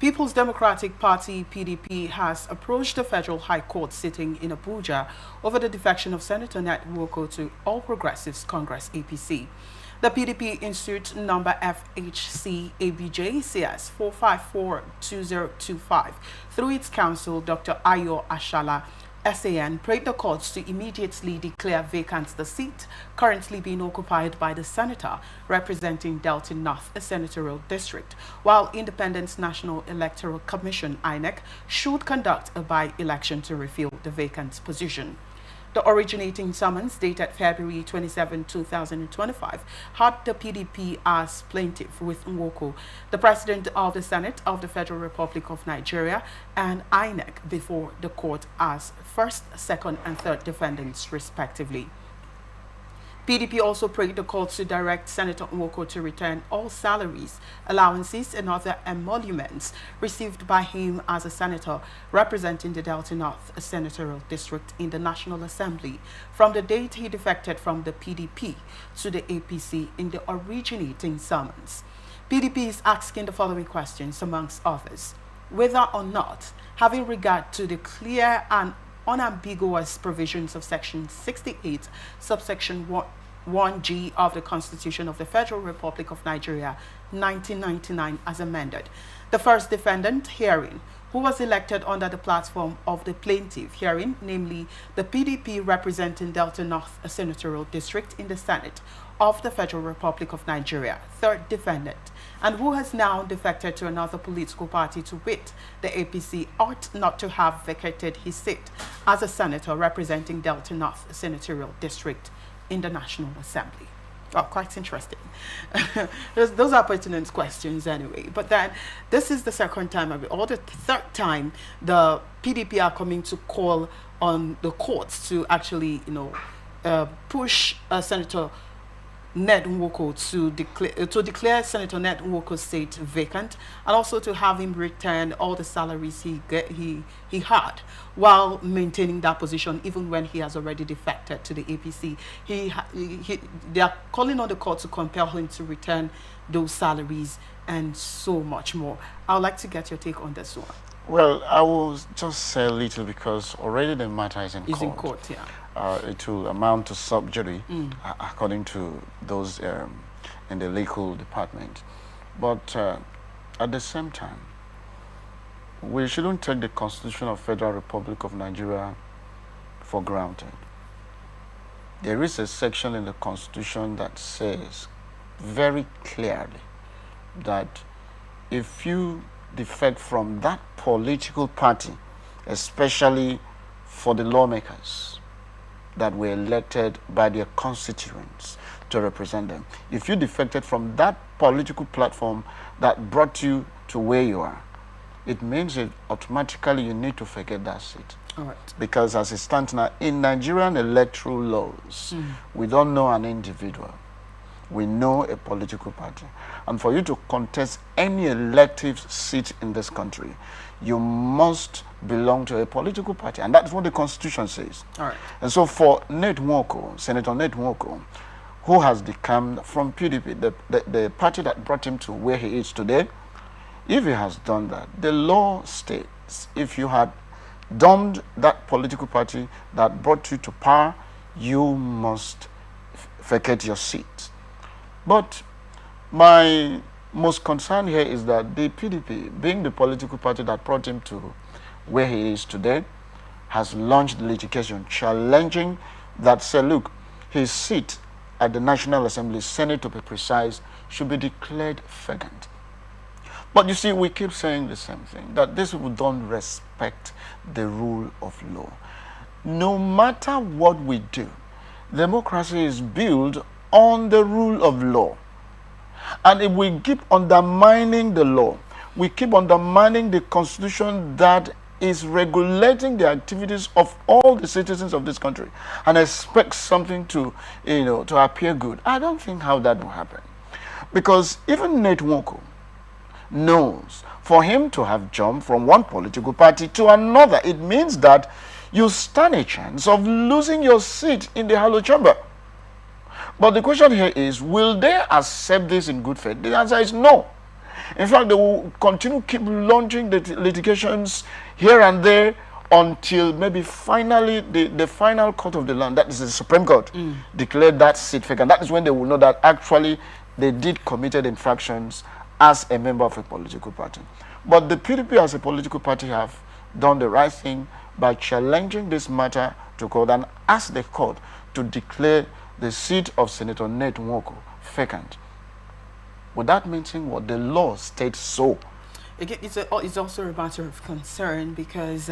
People's Democratic Party (PDP) has approached the Federal High Court sitting in Abuja over the defection of Senator Ned Nwoko to All Progressives Congress (APC). The PDP in suit number FHC ABJ CS 4542025 through its counsel Dr. Ayo Ashala SAN prayed the courts to immediately declare vacant the seat currently being occupied by the senator representing Delta North Senatorial District, while Independent National Electoral Commission (INEC) should conduct a by-election to refill the vacant position. The originating summons, dated February 27, 2025, had the PDP as plaintiff with Nwoko, the President of the Senate of the Federal Republic of Nigeria, and INEC before the court as first, second, and third defendants, respectively. PDP also prayed the court to direct Senator Nwoko to return all salaries, allowances, and other emoluments received by him as a senator representing the Delta North Senatorial District in the National Assembly from the date he defected from the PDP to the APC in the originating summons. PDP is asking the following questions, amongst others: whether or not, having regard to the clear and unambiguous provisions of Section 68, subsection 1G of the Constitution of the Federal Republic of Nigeria, 1999, as amended, the first defendant herein, who was elected under the platform of the plaintiff herein, namely the PDP representing Delta North Senatorial District in the Senate of the Federal Republic of Nigeria, third defendant, and who has now defected to another political party, to wit, the APC, ought not to have vacated his seat as a senator representing Delta North Senatorial District in the National Assembly. Oh, quite interesting. Those are pertinent questions anyway. But then this is the second time, or the third time, the PDP are coming to call on the courts to actually, push Senator Ned Nwoko to declare Senator Ned Nwoko's seat vacant, and also to have him return all the salaries he had while maintaining that position, even when he has already defected to the APC. They are calling on the court to compel him to return those salaries and so much more. I would like to get your take on this one. Well, I will just say a little, because already the matter is in court. It's in court, yeah. It will amount to sub judice, according to those in the legal department. But at the same time, we shouldn't take the Constitution of Federal Republic of Nigeria for granted. There is a section in the Constitution that says very clearly that if you defect from that political party, especially for the lawmakers that were elected by their constituents to represent them, if you defected from that political platform that brought you to where you are, it means that automatically you need to forget that seat. All right. Because as it stands now, in Nigerian electoral laws, we don't know an individual. We know a political party. And for you to contest any elective seat in this country, you must belong to a political party. And that's what the Constitution says. All right. And so for Ned Nwoko, Senator Ned Nwoko, who has become from PDP, the party that brought him to where he is today, if he has done that, the law states if you had domed that political party that brought you to power, you must vacate your seat. But my most concern here is that the PDP, being the political party that brought him to where he is today, has launched litigation challenging that, say, look, his seat at the National Assembly, Senate to be precise, should be declared vacant. But you see, we keep saying the same thing, that these people don't respect the rule of law. No matter what we do, democracy is built on the rule of law. And if we keep undermining the law, we keep undermining the Constitution that is regulating the activities of all the citizens of this country, and expect something to appear good, I don't think how that will happen. Because even Ned Nwoko knows, for him to have jumped from one political party to another, it means that you stand a chance of losing your seat in the Hollow Chamber. But the question here is, will they accept this in good faith? The answer is no. In fact, they will continue keep launching the litigations here and there until maybe finally the final court of the land, that is the Supreme Court, declared that seat vacant. That is when they will know that actually they did committed infractions as a member of a political party. But the PDP as a political party have done the right thing by challenging this matter to court and ask the court to declare the seat of Senator Ned Nwoko vacant. Without mentioning what the law states so. It's also a matter of concern because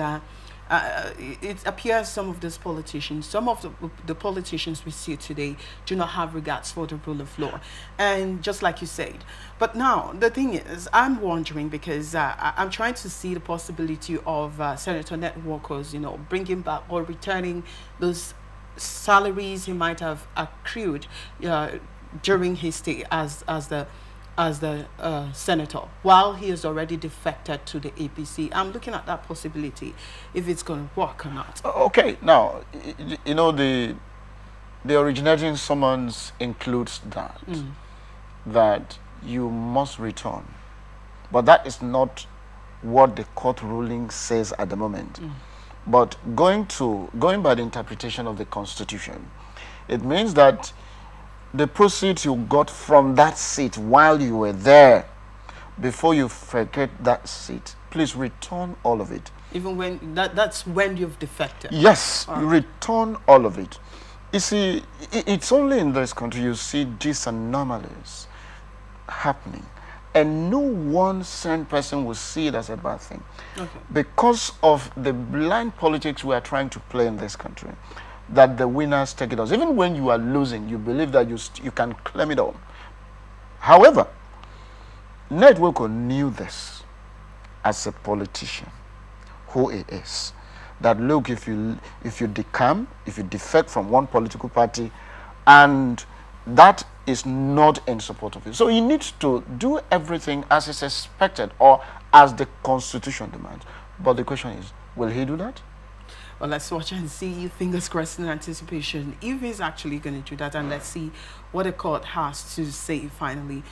it appears some of these politicians, some of the politicians we see today do not have regards for the rule of law. And just like you said, but now the thing is, I'm wondering because I'm trying to see the possibility of Senator Ned Nwoko's, bringing back or returning those salaries he might have accrued during his stay as the senator, while he has already defected to the APC. I'm looking at that possibility, if it's going to work or not. Okay, now, the originating summons includes that you must return. But that is not what the court ruling says at the moment. But going by the interpretation of the Constitution, it means that the proceeds you got from that seat while you were there, before you forget that seat, please return all of it. Even when that's when you've defected? Yes, you return all of it. You see, it's only in this country you see these anomalies happening. And no one sane person will see it as a bad thing. Okay. Because of the blind politics we are trying to play in this country, that the winners take it all. Even when you are losing, you believe that you can claim it all. However, Ned Nwoko knew this as a politician, who he is. That look, if you defect from one political party, and that is not in support of it. So he needs to do everything as is expected or as the Constitution demands. But the question is, will he do that? Well, let's watch and see, fingers crossed in anticipation, if he's actually going to do that, and let's see what the court has to say finally.